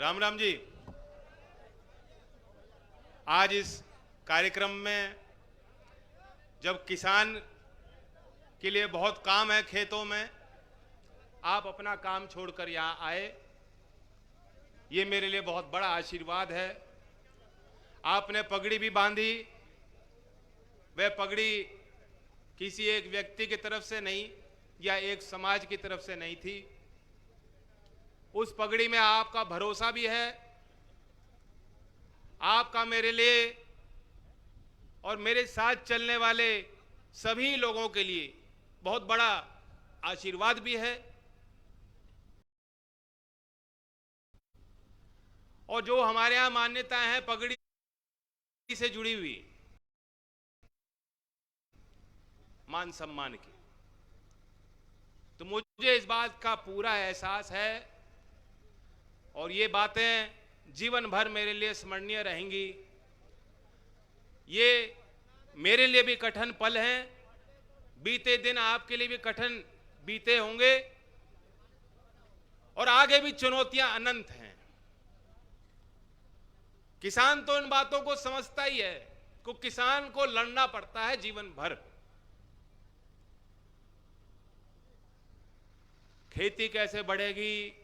राम राम जी। आज इस कार्यक्रम में जब किसान के लिए बहुत काम है खेतों में, आप अपना काम छोड़कर यहाँ आए, ये मेरे लिए बहुत बड़ा आशीर्वाद है। आपने पगड़ी भी बांधी, वह पगड़ी किसी एक व्यक्ति की तरफ से नहीं या एक समाज की तरफ से नहीं थी। उस पगड़ी में आपका भरोसा भी है। आपका मेरे लिए और मेरे साथ चलने वाले सभी लोगों के लिए बहुत बड़ा आशीर्वाद भी है। और जो हमारे यहाँ मान्यताएं हैं पगड़ी से जुड़ी हुई, मान सम्मान की, तो मुझे इस बात का पूरा एहसास है और ये बातें जीवन भर मेरे लिए स्मरणीय रहेंगी। ये मेरे लिए भी कठिन पल हैं, बीते दिन आपके लिए भी कठिन बीते होंगे और आगे भी चुनौतियां अनंत हैं। किसान तो इन बातों को समझता ही है कि किसान को लड़ना पड़ता है जीवन भर। खेती कैसे बढ़ेगी,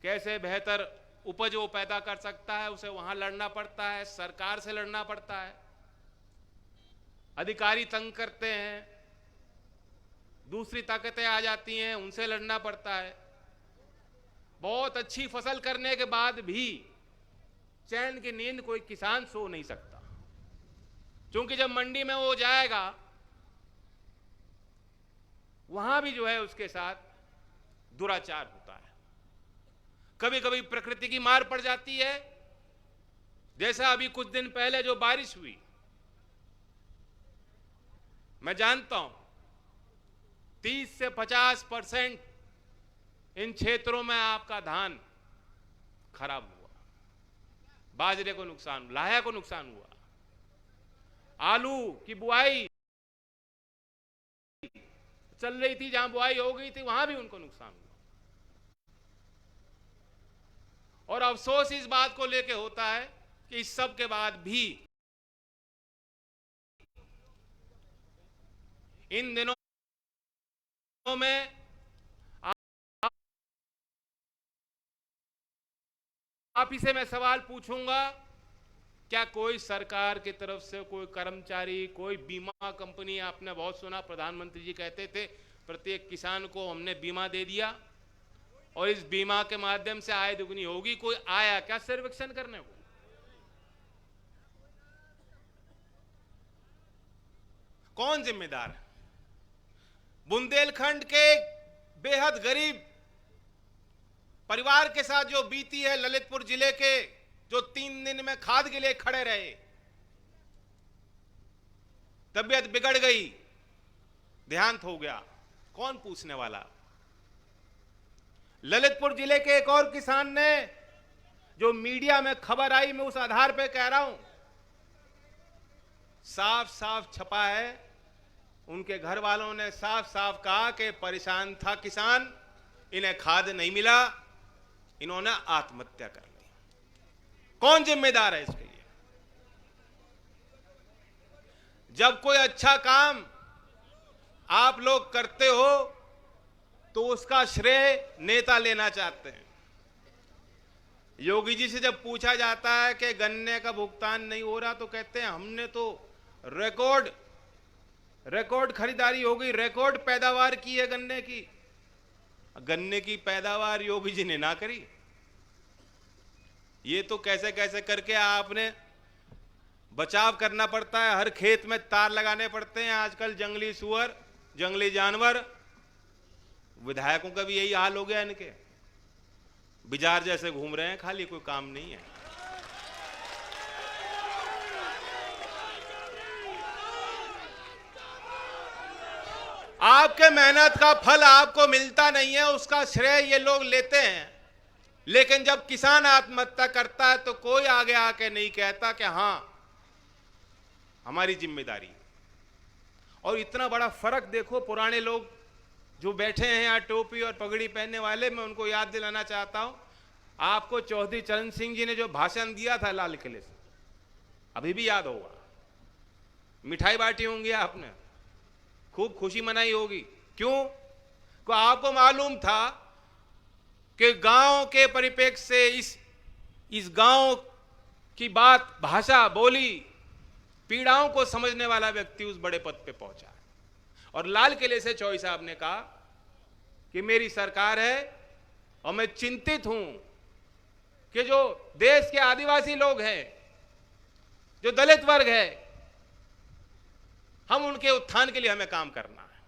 कैसे बेहतर उपज वो पैदा कर सकता है, उसे वहां लड़ना पड़ता है, सरकार से लड़ना पड़ता है। अधिकारी तंग करते हैं, दूसरी ताकतें आ जाती हैं, उनसे लड़ना पड़ता है। बहुत अच्छी फसल करने के बाद भी चैन की नींद कोई किसान सो नहीं सकता, क्योंकि जब मंडी में वो जाएगा वहां भी जो है उसके साथ दुराचार होता है। कभी कभी प्रकृति की मार पड़ जाती है, जैसा अभी कुछ दिन पहले जो बारिश हुई। मैं जानता हूं 30 से 50% इन क्षेत्रों में आपका धान खराब हुआ, बाजरे को नुकसान, लाया को नुकसान हुआ, आलू की बुआई चल रही थी, जहां बुआई हो गई थी वहां भी उनको नुकसान हुआ। और अफसोस इस बात को लेकर होता है कि इस सब के बाद भी इन दिनों में आप ही से मैं सवाल पूछूंगा, क्या कोई सरकार की तरफ से कोई कर्मचारी, कोई बीमा कंपनी, आपने बहुत सुना प्रधानमंत्री जी कहते थे प्रत्येक किसान को हमने बीमा दे दिया और इस बीमा के माध्यम से आय दुगनी होगी, कोई आया क्या सर्वेक्षण करने को? कौन जिम्मेदार है? बुंदेलखंड के बेहद गरीब परिवार के साथ जो बीती है, ललितपुर जिले के जो 3 दिन में खाद के लिए खड़े रहे, तबीयत बिगड़ गई, देहांत हो गया, कौन पूछने वाला? ललितपुर जिले के एक और किसान ने, जो मीडिया में खबर आई, मैं उस आधार पे कह रहा हूं, साफ साफ छपा है, उनके घर वालों ने साफ साफ कहा कि परेशान था किसान, इन्हें खाद नहीं मिला, इन्होंने आत्महत्या कर ली। कौन जिम्मेदार है इसके लिए? जब कोई अच्छा काम आप लोग करते हो तो उसका श्रेय नेता लेना चाहते हैं। योगी जी से जब पूछा जाता है कि गन्ने का भुगतान नहीं हो रहा, तो कहते हैं हमने तो रिकॉर्ड खरीदारी हो गई, रिकॉर्ड पैदावार की है गन्ने की। गन्ने की पैदावार योगी जी ने ना करी। ये तो कैसे कैसे करके आपने बचाव करना पड़ता है, हर खेत में तार लगाने पड़ते हैं। आजकल जंगली सुअर, जंगली जानवर, विधायकों का भी यही हाल हो गया, इनके बिजार जैसे घूम रहे हैं, खाली कोई काम नहीं है। आपके मेहनत का फल आपको मिलता नहीं है, उसका श्रेय ये लोग लेते हैं। लेकिन जब किसान आत्महत्या करता है तो कोई आगे आके नहीं कहता कि हां हमारी जिम्मेदारी। और इतना बड़ा फर्क देखो, पुराने लोग जो बैठे हैं यहाँ टोपी और पगड़ी पहनने वाले, मैं उनको याद दिलाना चाहता हूं, आपको चौधरी चरण सिंह जी ने जो भाषण दिया था लाल किले से, अभी भी याद होगा। मिठाई बांटी होंगी आपने, खूब खुशी मनाई होगी। क्यों? को आपको मालूम था कि गांव के परिप्रेक्ष्य से इस गांव की बात, भाषा, बोली, पीड़ाओं को समझने वाला व्यक्ति उस बड़े पद पे पहुंचा है। और लाल किले से चौधरी साहब ने कहा कि मेरी सरकार है और मैं चिंतित हूं कि जो देश के आदिवासी लोग हैं, जो दलित वर्ग है, हम उनके उत्थान के लिए हमें काम करना है।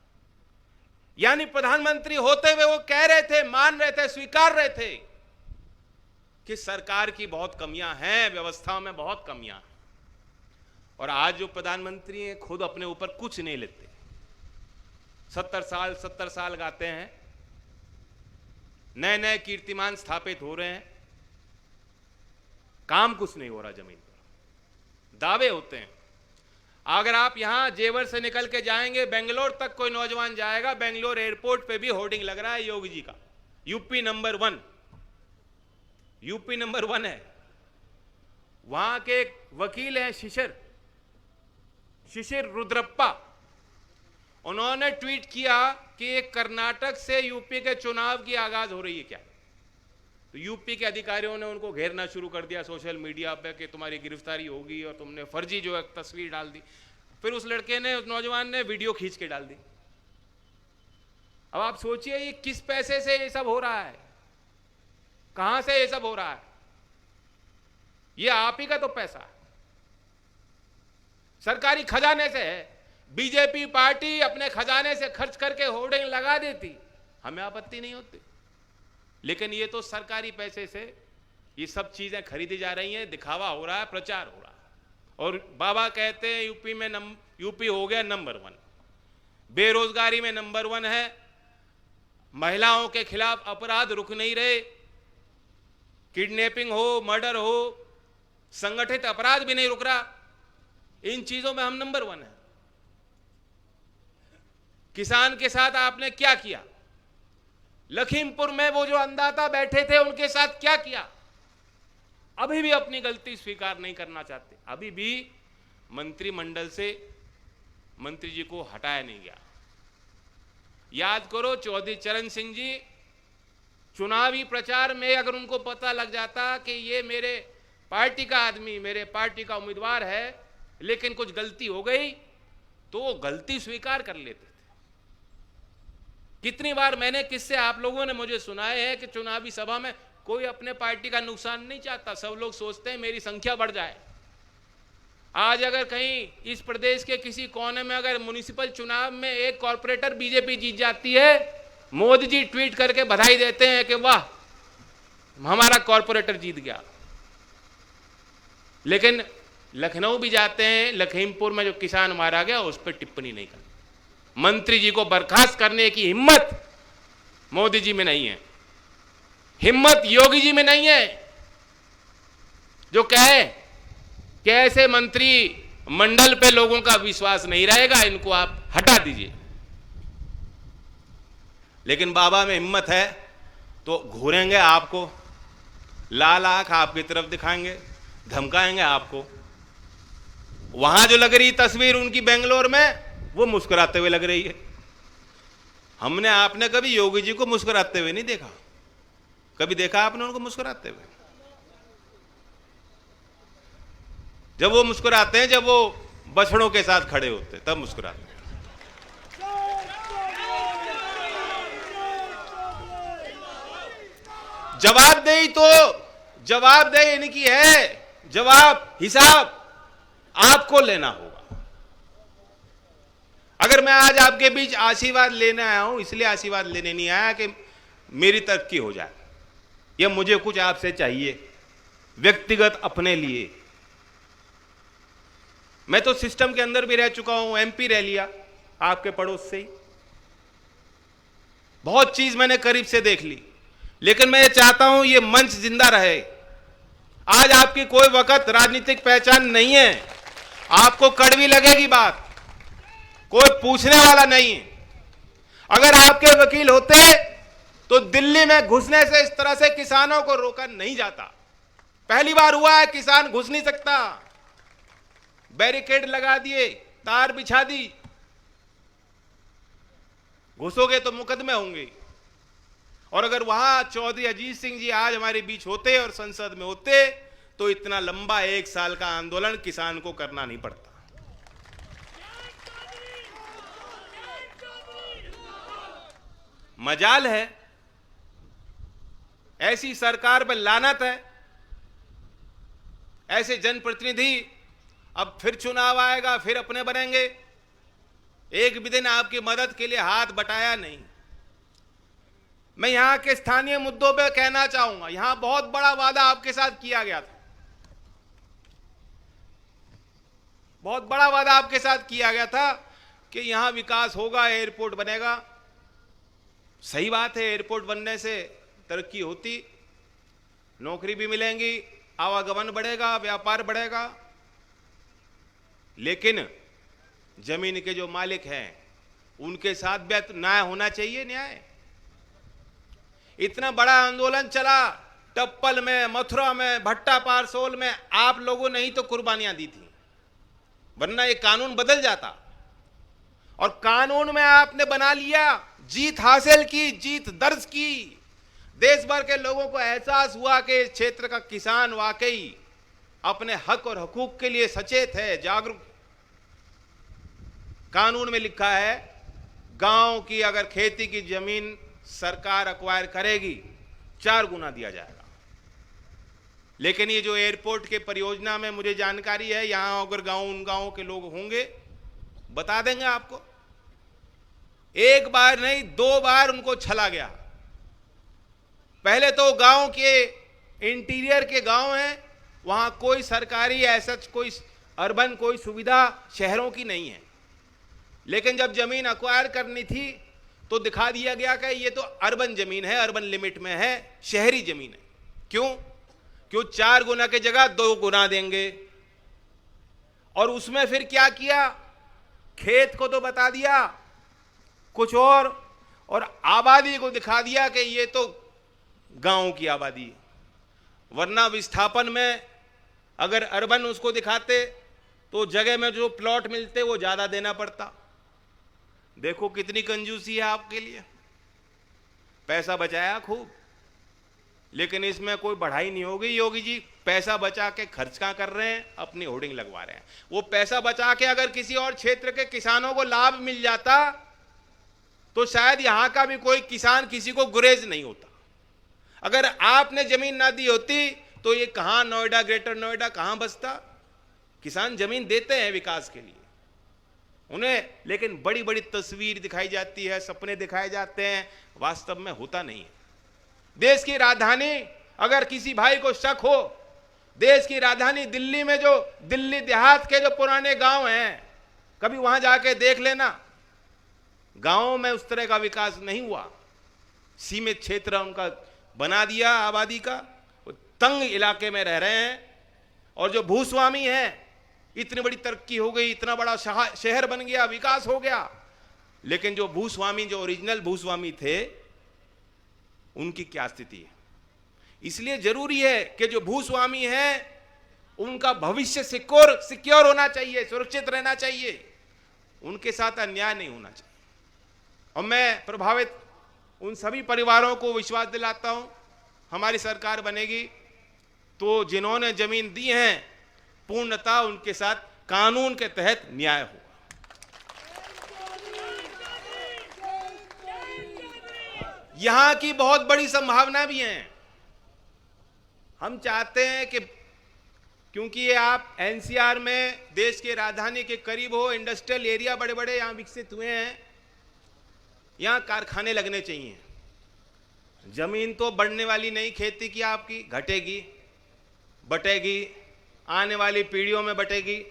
यानी प्रधानमंत्री होते हुए वो कह रहे थे, मान रहे थे, स्वीकार रहे थे कि सरकार की बहुत कमियां हैं, व्यवस्थाओं में बहुत कमियां हैं। और आज जो प्रधानमंत्री हैं खुद अपने ऊपर कुछ नहीं लेते। 70 साल गाते हैं, नए नए कीर्तिमान स्थापित हो रहे हैं, काम कुछ नहीं हो रहा जमीन पर, दावे होते हैं। अगर आप यहां जेवर से निकल के जाएंगे, बेंगलोर तक कोई नौजवान जाएगा, बेंगलोर एयरपोर्ट पे भी होर्डिंग लग रहा है योगी जी का, यूपी नंबर 1, यूपी नंबर 1 है। वहां के एक वकील हैं शिशिर रुद्रप्पा, उन्होंने ट्वीट किया कि एक कर्नाटक से यूपी के चुनाव की आगाज हो रही है क्या। तो यूपी के अधिकारियों ने उनको घेरना शुरू कर दिया सोशल मीडिया पे कि तुम्हारी गिरफ्तारी होगी और तुमने फर्जी जो है तस्वीर डाल दी। फिर उस लड़के ने, उस नौजवान ने वीडियो खींच के डाल दी। अब आप सोचिए ये किस पैसे से ये सब हो रहा है, कहां से ये सब हो रहा है? ये आप ही का तो पैसा है, सरकारी खजाने से है। बीजेपी पार्टी अपने खजाने से खर्च करके होर्डिंग लगा देती, हमें आपत्ति नहीं होती। लेकिन ये तो सरकारी पैसे से ये सब चीजें खरीदी जा रही हैं, दिखावा हो रहा है, प्रचार हो रहा है। और बाबा कहते हैं यूपी हो गया नंबर 1, बेरोजगारी में नंबर 1 है, महिलाओं के खिलाफ अपराध रुक नहीं रहे, किडनैपिंग हो, मर्डर हो, संगठित अपराध भी नहीं रुक रहा। इन चीजों में हम नंबर 1 है। किसान के साथ आपने क्या किया? लखीमपुर में वो जो अन्नदाता बैठे थे उनके साथ क्या किया? अभी भी अपनी गलती स्वीकार नहीं करना चाहते। अभी भी मंत्रिमंडल से मंत्री जी को हटाया नहीं गया। याद करो, चौधरी चरण सिंह जी चुनावी प्रचार में अगर उनको पता लग जाता कि ये मेरे पार्टी का आदमी, मेरे पार्टी का उम्मीदवार है, लेकिन कुछ गलती हो गई, तो वो गलती स्वीकार कर लेते थे। कितनी बार मैंने किससे आप लोगों ने मुझे सुनाए हैं कि चुनावी सभा में कोई अपने पार्टी का नुकसान नहीं चाहता, सब लोग सोचते हैं मेरी संख्या बढ़ जाए। आज अगर कहीं इस प्रदेश के किसी कोने में अगर म्युनिसिपल चुनाव में एक कॉर्पोरेटर बीजेपी जीत जाती है, मोदी जी ट्वीट करके बधाई देते हैं कि वाह हमारा कॉर्पोरेटर जीत गया। लेकिन लखनऊ भी जाते हैं, लखीमपुर में जो किसान मारा गया उस पर टिप्पणी नहीं करते। मंत्री जी को बर्खास्त करने की हिम्मत मोदी जी में नहीं है, हिम्मत योगी जी में नहीं है, जो कहे कि ऐसे मंत्री मंडल पे लोगों का विश्वास नहीं रहेगा, इनको आप हटा दीजिए। लेकिन बाबा में हिम्मत है तो घूरेंगे आपको, लाल आंख आपकी तरफ दिखाएंगे, धमकाएंगे आपको। वहां जो लग रही तस्वीर उनकी बेंगलोर में, वो मुस्कुराते हुए लग रही है। हमने, आपने कभी योगी जी को मुस्कुराते हुए नहीं देखा। कभी देखा आपने उनको मुस्कुराते हुए? जब वो मुस्कुराते हैं, जब वो बछड़ों के साथ खड़े होते तब मुस्कुराते हैं। जवाबदेही इनकी है, हिसाब आपको लेना होगा। अगर मैं आज आपके बीच आशीर्वाद लेने आया हूं, इसलिए आशीर्वाद लेने नहीं आया कि मेरी तरक्की हो जाए, या मुझे कुछ आपसे चाहिए व्यक्तिगत अपने लिए। मैं तो सिस्टम के अंदर भी रह चुका हूं, एमपी रह लिया आपके पड़ोस से ही, बहुत चीज मैंने करीब से देख ली। लेकिन मैं ये चाहता हूं ये मंच जिंदा रहे। आज आपकी कोई वक्त राजनीतिक पहचान नहीं है, आपको कड़वी लगेगी बात, कोई पूछने वाला नहीं है। अगर आपके वकील होते तो दिल्ली में घुसने से इस तरह से किसानों को रोका नहीं जाता। पहली बार हुआ है, किसान घुस नहीं सकता, बैरिकेड लगा दिए, तार बिछा दी, घुसोगे तो मुकदमे होंगे। और अगर वहां चौधरी अजीत सिंह जी आज हमारे बीच होते और संसद में होते तो इतना लंबा 1 साल का आंदोलन किसान को करना नहीं पड़ता। मजाल है, ऐसी सरकार पर लानत है, ऐसे जनप्रतिनिधि अब फिर चुनाव आएगा, फिर अपने बनेंगे। एक भी दिन आपकी मदद के लिए हाथ बटाया नहीं। मैं यहां के स्थानीय मुद्दों पे कहना चाहूंगा, यहां बहुत बड़ा वादा आपके साथ किया गया था, बहुत बड़ा वादा आपके साथ किया गया था कि यहां विकास होगा, एयरपोर्ट बनेगा। सही बात है, एयरपोर्ट बनने से तरक्की होती, नौकरी भी मिलेंगी, आवागमन बढ़ेगा, व्यापार बढ़ेगा। लेकिन जमीन के जो मालिक हैं उनके साथ भी न्याय होना चाहिए। न्याय, इतना बड़ा आंदोलन चला, टप्पल में, मथुरा में, भट्टा पारसोल में, आप लोगों ने ही तो कुर्बानियां दी थी, वरना ये कानून बदल जाता। और कानून में आपने बना लिया, जीत हासिल की, जीत दर्ज की। देश भर के लोगों को एहसास हुआ कि इस क्षेत्र का किसान वाकई अपने हक और हकूक के लिए सचेत है, जागरूक। कानून में लिखा है, गांव की अगर खेती की जमीन सरकार एक्वायर करेगी 4 गुना दिया जाएगा। लेकिन ये जो एयरपोर्ट के परियोजना में मुझे जानकारी है, यहां अगर उन गांवों के लोग होंगे बता देंगे आपको, 1 बार नहीं 2 बार उनको छला गया। पहले तो गांव के इंटीरियर के गांव हैं, वहां कोई सरकारी ऐसा कोई अर्बन कोई सुविधा शहरों की नहीं है। लेकिन जब जमीन एक्वायर करनी थी तो दिखा दिया गया कि ये तो अर्बन जमीन है, अर्बन लिमिट में है, शहरी जमीन है। क्यों 4 गुना की जगह 2 गुना देंगे। और उसमें फिर क्या किया, खेत को तो बता दिया कुछ और आबादी को दिखा दिया कि ये तो गांव की आबादी है। वरना विस्थापन में अगर अर्बन उसको दिखाते तो जगह में जो प्लॉट मिलते वो ज्यादा देना पड़ता। देखो कितनी कंजूसी है आपके लिए, पैसा बचाया खूब, लेकिन इसमें कोई बढ़ाई नहीं होगी। योगी जी पैसा बचा के खर्च कहां कर रहे हैं, अपनी होर्डिंग लगवा रहे हैं। वो पैसा बचा के अगर किसी और क्षेत्र के किसानों को लाभ मिल जाता तो शायद यहां का भी कोई किसान किसी को गुरेज नहीं होता। अगर आपने जमीन ना दी होती तो ये कहां नोएडा, ग्रेटर नोएडा कहां बसता। किसान जमीन देते हैं विकास के लिए उन्हें, लेकिन बड़ी बड़ी तस्वीर दिखाई जाती है, सपने दिखाए जाते हैं, वास्तव में होता नहीं है। देश की राजधानी, अगर किसी भाई को शक हो, देश की राजधानी दिल्ली में जो दिल्ली देहात के जो पुराने गांव हैं, कभी वहां जाके देख लेना, गांवों में उस तरह का विकास नहीं हुआ। सीमित क्षेत्र उनका बना दिया आबादी का, तंग इलाके में रह रहे हैं। और जो भूस्वामी हैं, इतनी बड़ी तरक्की हो गई, इतना बड़ा शहर बन गया, विकास हो गया, लेकिन जो भूस्वामी, जो ओरिजिनल भूस्वामी थे, उनकी क्या स्थिति है। इसलिए जरूरी है कि जो भूस्वामी हैं उनका भविष्य सिक्योर होना चाहिए, सुरक्षित रहना चाहिए, उनके साथ अन्याय नहीं होना चाहिए। और मैं प्रभावित उन सभी परिवारों को विश्वास दिलाता हूं, हमारी सरकार बनेगी तो जिन्होंने जमीन दी है पूर्णतः उनके साथ कानून के तहत न्याय होगा। यहां की बहुत बड़ी संभावना भी है। हम चाहते हैं कि क्योंकि ये आप एनसीआर में देश के राजधानी के करीब हो, इंडस्ट्रियल एरिया बड़े बड़े यहां विकसित हुए हैं, यहां कारखाने लगने चाहिए। जमीन तो बढ़ने वाली नहीं, खेती की आपकी घटेगी, बटेगी, आने वाली पीढ़ियों में बटेगी।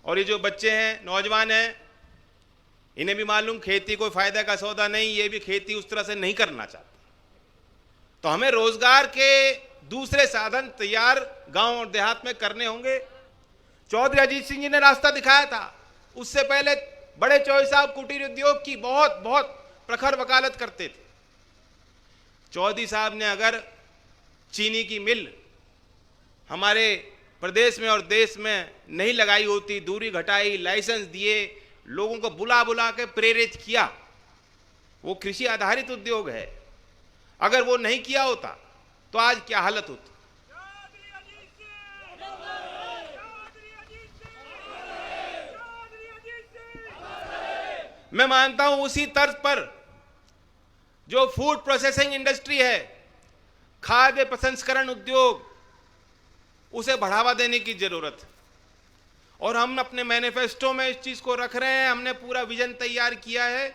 और ये जो बच्चे हैं, नौजवान हैं, इन्हें भी मालूम खेती कोई फायदा का सौदा नहीं, ये भी खेती उस तरह से नहीं करना चाहते। तो हमें रोजगार के दूसरे साधन तैयार गांव और देहात में करने होंगे। चौधरी अजीत सिंह जी ने रास्ता दिखाया था, उससे पहले बड़े चौधरी साहब कुटीर उद्योग की बहुत बहुत प्रखर वकालत करते थे। चौधरी साहब ने अगर चीनी की मिल हमारे प्रदेश में और देश में नहीं लगाई होती, दूरी घटाई, लाइसेंस दिए, लोगों को बुला बुला के प्रेरित किया, वो कृषि आधारित उद्योग है, अगर वो नहीं किया होता तो आज क्या हालत होती। मैं मानता हूं उसी तर्ज पर जो फूड प्रोसेसिंग इंडस्ट्री है, खाद्य प्रसंस्करण उद्योग, उसे बढ़ावा देने की जरूरत है। और हम अपने मैनिफेस्टो में इस चीज को रख रहे हैं। हमने पूरा विजन तैयार किया है।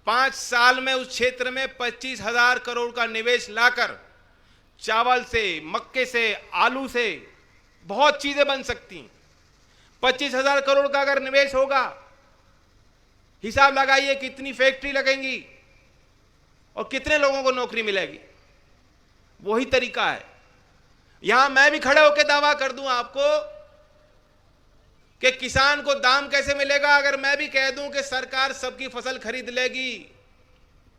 5 साल में उस क्षेत्र में 25,000 करोड़ का निवेश लाकर चावल से, मक्के से, आलू से बहुत चीजें बन सकती हैं। 25,000 करोड़ का अगर निवेश होगा, हिसाब लगाइए कितनी फैक्ट्री लगेंगी और कितने लोगों को नौकरी मिलेगी। वही तरीका है। यहां मैं भी खड़े होकर दावा कर दूं आपको कि किसान को दाम कैसे मिलेगा अगर मैं भी कह दूं कि सरकार सबकी फसल खरीद लेगी।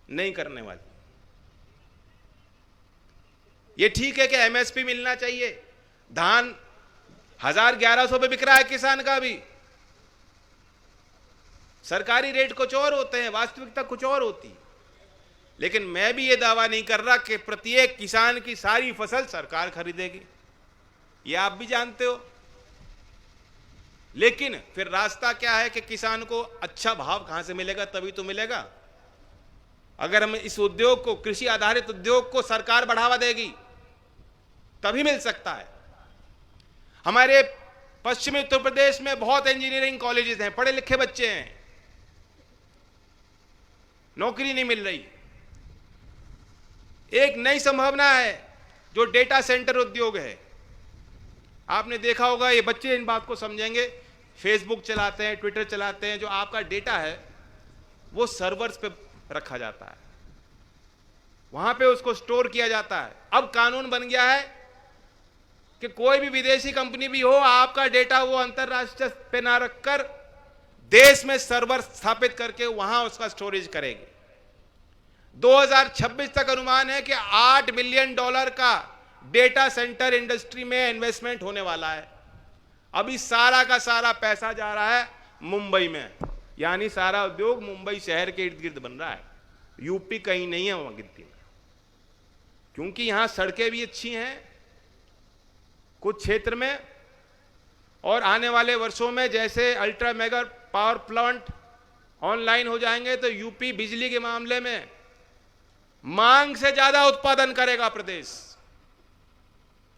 नहीं करने वाली। ये ठीक है कि एमएसपी मिलना चाहिए। धान 1,000-1,100 पे बिक रहा है किसान का भी। सरकारी रेट कुछ और होते हैं, वास्तविकता कुछ और होती। लेकिन मैं भी ये दावा नहीं कर रहा कि प्रत्येक किसान की सारी फसल सरकार खरीदेगी। ये आप भी जानते हो। लेकिन फिर रास्ता क्या है कि किसान को अच्छा भाव कहां से मिलेगा? तभी तो मिलेगा अगर हम इस उद्योग को, कृषि आधारित उद्योग को सरकार बढ़ावा देगी, तभी मिल सकता है। हमारे पश्चिमी उत्तर प्रदेश में बहुत इंजीनियरिंग कॉलेजेस हैं, पढ़े लिखे बच्चे हैं, नौकरी नहीं मिल रही। एक नई संभावना है जो डेटा सेंटर उद्योग है। आपने देखा होगा, ये बच्चे इन बात को समझेंगे। फेसबुक चलाते हैं, ट्विटर चलाते हैं, जो आपका डेटा है वो सर्वर्स पे रखा जाता है, वहां पे उसको स्टोर किया जाता है। अब कानून बन गया है कि कोई भी विदेशी कंपनी भी हो, आपका डेटा वो अंतरराष्ट्रीय पे ना रखकर देश में सर्वर स्थापित करके वहां उसका स्टोरेज करेगी। 2026 तक अनुमान है कि $8 बिलियन का डेटा सेंटर इंडस्ट्री में इन्वेस्टमेंट होने वाला है। अभी सारा का सारा पैसा जा रहा है मुंबई में, यानी सारा उद्योग मुंबई शहर के इर्द गिर्द बन रहा है। यूपी कहीं नहीं है वहां गिनती में, क्योंकि यहां सड़कें भी अच्छी हैं कुछ क्षेत्र में। और आने वाले वर्षों में जैसे ultra mega power plant online हो जाएंगे तो यूपी बिजली के मामले में मांग से ज्यादा उत्पादन करेगा प्रदेश,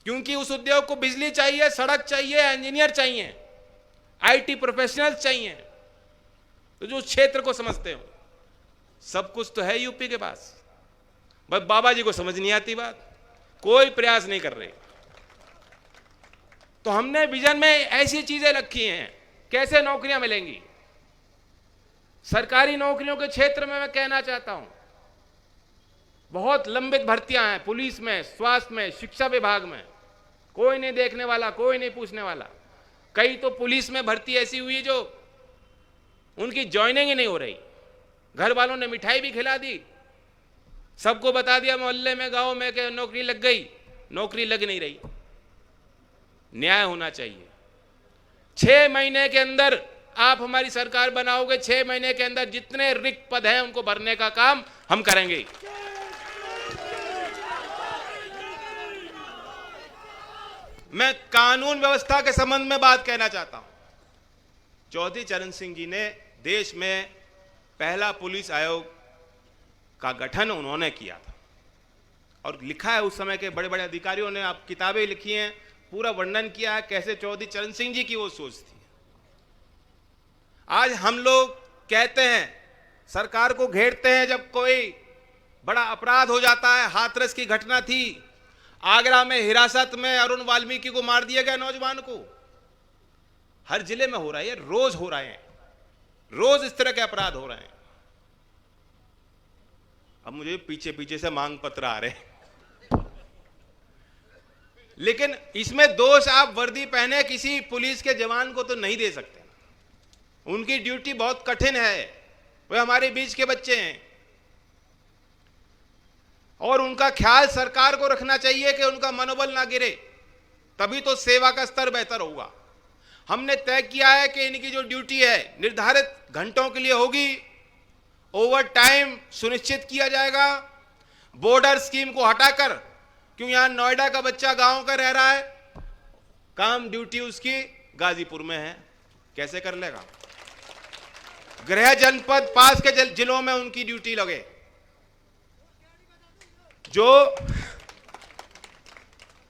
क्योंकि उस उद्योग को बिजली चाहिए, सड़क चाहिए, इंजीनियर चाहिए, आईटी प्रोफेशनल्स चाहिए। तो जो क्षेत्र को समझते हो, सब कुछ तो है यूपी के पास, बस बाबा जी को समझ नहीं आती बात, कोई प्रयास नहीं कर रहे। तो हमने विजन में ऐसी चीजें रखी हैं, कैसे नौकरियां मिलेंगी। सरकारी नौकरियों के क्षेत्र में मैं कहना चाहता हूं, बहुत लंबित भर्तियां हैं, पुलिस में, स्वास्थ्य में, शिक्षा विभाग में। कोई नहीं देखने वाला, कोई नहीं पूछने वाला। कई तो पुलिस में भर्ती ऐसी हुई जो उनकी ज्वाइनिंग ही नहीं हो रही। घर वालों ने मिठाई भी खिला दी, सबको बता दिया मोहल्ले में, गांव में कि नौकरी लग गई, नौकरी लग नहीं रही। न्याय होना चाहिए। 6 महीने के अंदर आप हमारी सरकार बनाओगे, 6 महीने के अंदर जितने रिक्त पद हैं उनको भरने का काम हम करेंगे। मैं कानून व्यवस्था के संबंध में बात कहना चाहता हूं। चौधरी चरण सिंह जी ने देश में पहला पुलिस आयोग का गठन उन्होंने किया था, और लिखा है उस समय के बड़े बड़े अधिकारियों ने, आप किताबें लिखी हैं, पूरा वर्णन किया है कैसे चौधरी चरण सिंह जी की वो सोच थी। आज हम लोग कहते हैं, सरकार को घेरते हैं जब कोई बड़ा अपराध हो जाता है। हाथरस की घटना थी, आगरा में हिरासत में अरुण वाल्मीकि को मार दिया गया, नौजवान को। हर जिले में हो रहा है, रोज हो रहे हैं, रोज इस तरह के अपराध हो रहे हैं। अब मुझे पीछे पीछे से मांग पत्र आ रहे हैं, लेकिन इसमें दोष आप वर्दी पहने किसी पुलिस के जवान को तो नहीं दे सकते। उनकी ड्यूटी बहुत कठिन है, वे हमारे बीच के बच्चे हैं। और उनका ख्याल सरकार को रखना चाहिए कि उनका मनोबल ना गिरे, तभी तो सेवा का स्तर बेहतर होगा। हमने तय किया है कि इनकी जो ड्यूटी है निर्धारित घंटों के लिए होगी, ओवर टाइम सुनिश्चित किया जाएगा। बॉर्डर स्कीम को हटाकर, क्यों यहां नोएडा का बच्चा गांव का रह रहा है, काम ड्यूटी उसकी गाजीपुर में है, कैसे कर लेगा? गृह जनपद पास के जिलों में उनकी ड्यूटी लगे। जो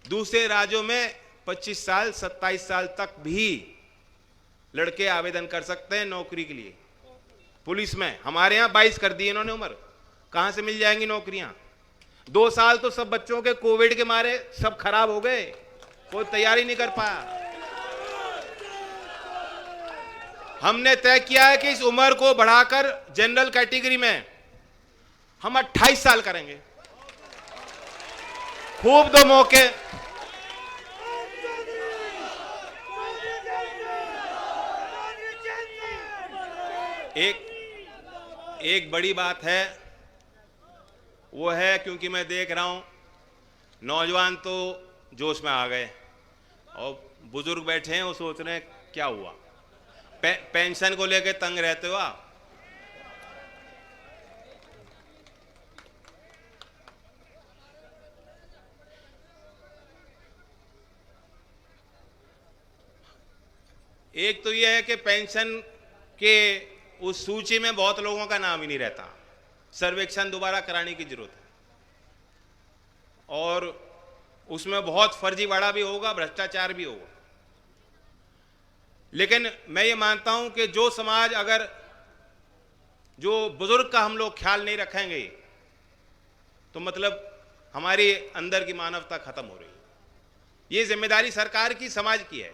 दूसरे राज्यों में 25 साल 27 साल तक भी लड़के आवेदन कर सकते हैं नौकरी के लिए। पुलिस में हमारे यहां 22 कर दी इन्होंने उम्र, कहां से मिल जाएंगी नौकरियां? 2 साल तो सब बच्चों के कोविड के मारे सब खराब हो गए, कोई तैयारी नहीं कर पाया। हमने तय किया है कि इस उम्र को बढ़ाकर जनरल कैटेगरी में हम 28 साल करेंगे। खूब दो मौके। एक बड़ी बात है, वो है क्योंकि मैं देख रहा हूं नौजवान तो जोश में आ गए और बुजुर्ग बैठे हैं, वो सोच रहे हैं क्या हुआ, पेंशन को लेकर तंग रहते हो आप। एक तो यह है कि पेंशन के उस सूची में बहुत लोगों का नाम ही नहीं रहता, सर्वेक्षण दोबारा कराने की जरूरत है, और उसमें बहुत फर्जीवाड़ा भी होगा, भ्रष्टाचार भी होगा। लेकिन मैं ये मानता हूं कि जो समाज, अगर जो बुजुर्ग का हम लोग ख्याल नहीं रखेंगे तो मतलब हमारी अंदर की मानवता खत्म हो रही है। ये जिम्मेदारी सरकार की, समाज की है।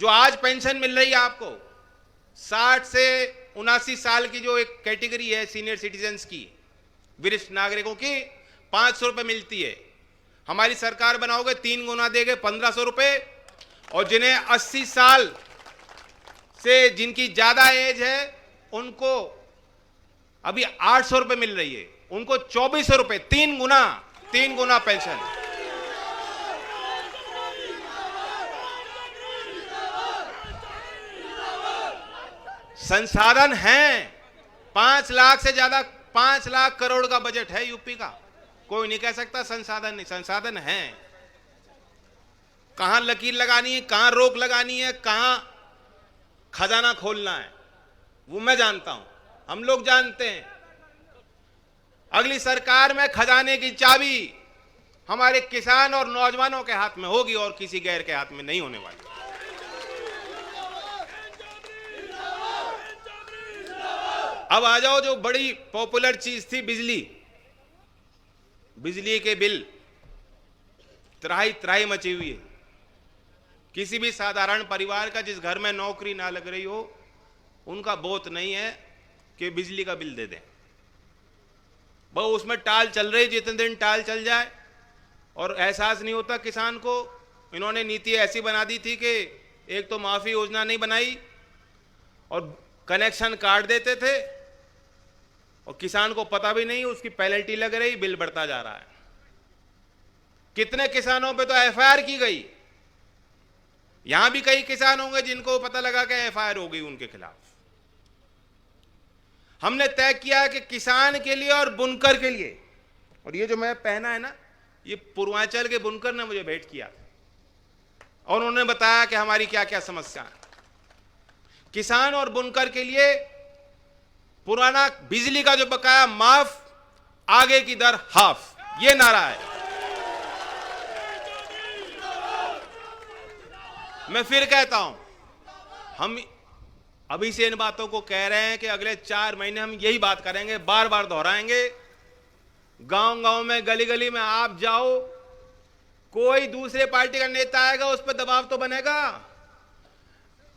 जो आज पेंशन मिल रही है आपको, 60 से 79 साल की जो एक कैटेगरी है सीनियर सिटीजन्स की, वरिष्ठ नागरिकों की 500 रुपये मिलती है। हमारी सरकार बनाओगे 3 गुना देगे 1500 रुपये, और जिन्हें 80 साल से जिनकी ज्यादा एज है उनको अभी 800 रुपये मिल रही है, उनको 2400 रुपये, 3 गुना पेंशन। संसाधन हैं, 5 लाख से ज्यादा, 5 लाख करोड़ का बजट है यूपी का, कोई नहीं कह सकता संसाधन नहीं, संसाधन हैं। कहां लकीर लगानी है, कहां रोक लगानी है, कहां खजाना खोलना है, वो मैं जानता हूं, हम लोग जानते हैं। अगली सरकार में खजाने की चाबी हमारे किसान और नौजवानों के हाथ में होगी और किसी गैर के हाथ में नहीं होने वाली। अब आ जाओ जो बड़ी पॉपुलर चीज थी, बिजली के बिल, त्राही मची हुई है। किसी भी साधारण परिवार का जिस घर में नौकरी ना लग रही हो, उनका बोत नहीं है कि बिजली का बिल दे दें। वो उसमें टाल चल रही, जितने दिन टाल चल जाए, और एहसास नहीं होता किसान को। इन्होंने नीति ऐसी बना दी थी कि एक तो माफी योजना नहीं बनाई और कनेक्शन काट देते थे, और किसान को पता भी नहीं, उसकी पेनल्टी लग रही, बिल बढ़ता जा रहा है। कितने किसानों पे तो एफआईआर की गई। यहां भी कई किसान होंगे जिनको पता लगा कि एफआईआर हो गई उनके खिलाफ। हमने तय किया कि किसान के लिए और बुनकर के लिए, और ये जो मैं पहना है ना, ये पूर्वांचल के बुनकर ने मुझे भेंट किया और उन्होंने बताया कि हमारी क्या क्या समस्या है। किसान और बुनकर के लिए पुराना बिजली का जो बकाया माफ, आगे की दर हाफ, ये नारा है। मैं फिर कहता हूं, हम अभी से इन बातों को कह रहे हैं कि अगले 4 महीने हम यही बात करेंगे, बार बार दोहराएंगे। गांव गांव में, गली गली में आप जाओ, कोई दूसरे पार्टी का नेता आएगा, उस पर दबाव तो बनेगा।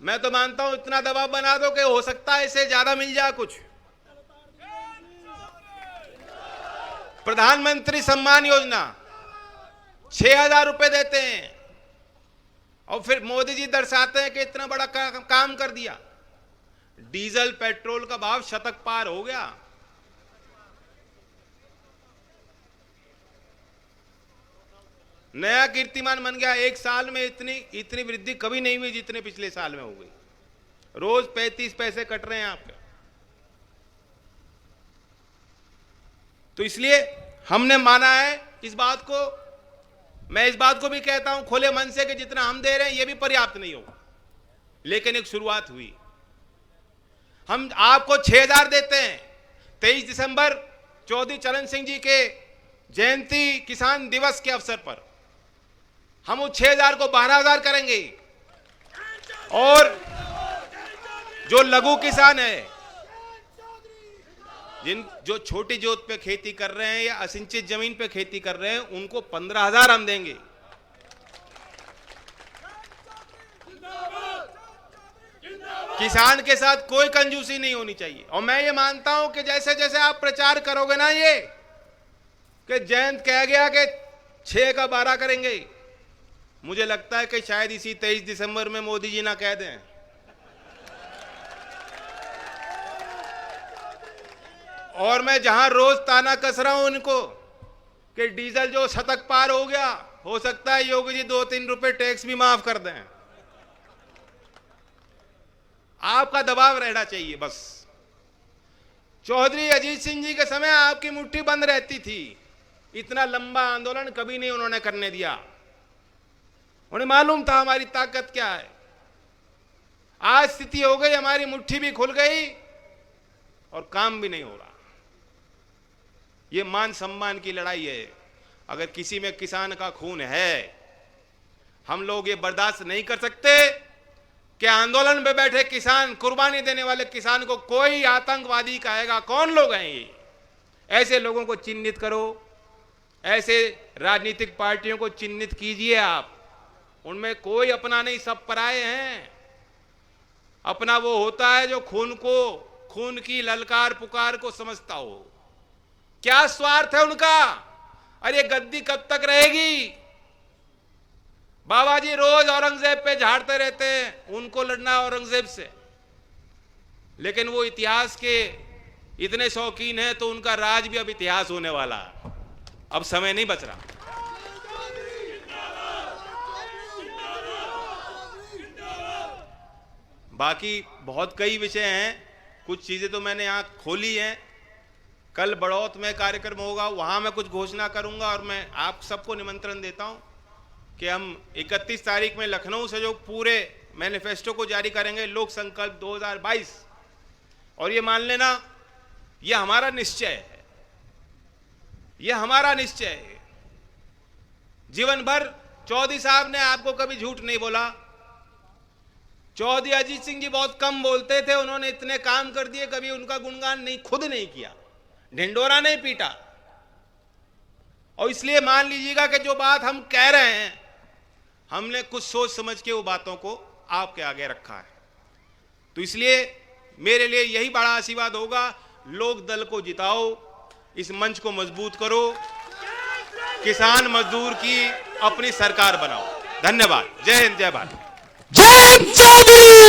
मैं तो मानता हूं इतना दबाव बना दो कि हो सकता है इससे ज्यादा मिल जाए कुछ। प्रधानमंत्री सम्मान योजना 6000 रुपए देते हैं और फिर मोदी जी दर्शाते हैं कि इतना बड़ा काम कर दिया। डीजल पेट्रोल का भाव शतक पार हो गया। नया कीर्तिमान बन गया। एक साल में इतनी वृद्धि कभी नहीं हुई जितने पिछले साल में हो गई। रोज 35 पैसे कट रहे हैं आपके। तो इसलिए हमने माना है इस बात को। मैं इस बात को भी कहता हूं खुले मन से कि जितना हम दे रहे हैं ये भी पर्याप्त नहीं होगा, लेकिन एक शुरुआत हुई। हम आपको 6,000 देते हैं। 23 दिसंबर चौधरी चरण सिंह जी के जयंती किसान दिवस के अवसर पर हम उस 6,000 को 12,000 करेंगे। और जो लघु किसान है, जो छोटी जोत पे खेती कर रहे हैं या असिंचित जमीन पे खेती कर रहे हैं, उनको 15,000 हम देंगे। किसान के साथ कोई कंजूसी नहीं होनी चाहिए। और मैं ये मानता हूं कि जैसे जैसे आप प्रचार करोगे ना ये कि जयंत कह गया कि 6 का 12 करेंगे, मुझे लगता है कि शायद इसी 23 दिसंबर में मोदी जी ना कह दें। और मैं जहां रोज ताना कस रहा हूं उनको कि डीजल जो शतक पार हो गया, हो सकता है योगी जी 2-3 रुपए टैक्स भी माफ कर दें। आपका दबाव रहना चाहिए बस। चौधरी अजीत सिंह जी के समय आपकी मुट्ठी बंद रहती थी। इतना लंबा आंदोलन कभी नहीं उन्होंने करने दिया। उन्हें मालूम था हमारी ताकत क्या है। आज स्थिति हो गई, हमारी मुट्ठी भी खुल गई और काम भी नहीं हो रहा। ये मान सम्मान की लड़ाई है। अगर किसी में किसान का खून है, हम लोग ये बर्दाश्त नहीं कर सकते कि आंदोलन में बैठे किसान, कुर्बानी देने वाले किसान को कोई आतंकवादी कहेगा। कौन लोग हैं ये? ऐसे लोगों को चिन्हित करो, ऐसे राजनीतिक पार्टियों को चिन्हित कीजिए आप। उनमें कोई अपना नहीं, सब पराये हैं। अपना वो होता है जो खून की ललकार पुकार को समझता हो। क्या स्वार्थ है उनका? अरे गद्दी कब तक रहेगी? बाबा जी रोज औरंगजेब पे झाड़ते रहते हैं, उनको लड़ना औरंगजेब से। लेकिन वो इतिहास के इतने शौकीन हैं तो उनका राज भी अब इतिहास होने वाला है। अब समय नहीं बच रहा। बाकी बहुत कई विषय हैं, कुछ चीजें तो मैंने यहां खोली हैं। कल बड़ौत में कार्यक्रम होगा, वहां मैं कुछ घोषणा करूंगा। और मैं आप सबको निमंत्रण देता हूं कि हम 31 तारीख में लखनऊ से जो पूरे मैनिफेस्टो को जारी करेंगे, लोक संकल्प 2022। और ये मान लेना, ये हमारा निश्चय है, ये हमारा निश्चय है। जीवन भर चौधरी साहब ने आपको कभी झूठ नहीं बोला। चौधरी अजीत सिंह जी बहुत कम बोलते थे, उन्होंने इतने काम कर दिए, कभी उनका गुणगान नहीं, खुद नहीं किया, ढिंडोरा नहीं पीटा। और इसलिए मान लीजिएगा कि जो बात हम कह रहे हैं, हमने कुछ सोच समझ के वो बातों को आपके आगे रखा है। तो इसलिए मेरे लिए यही बड़ा आशीर्वाद होगा। लोक दल को जिताओ, इस मंच को मजबूत करो, किसान मजदूर की अपनी सरकार बनाओ। धन्यवाद। जय हिंद, जय भारत। जय चौधरी।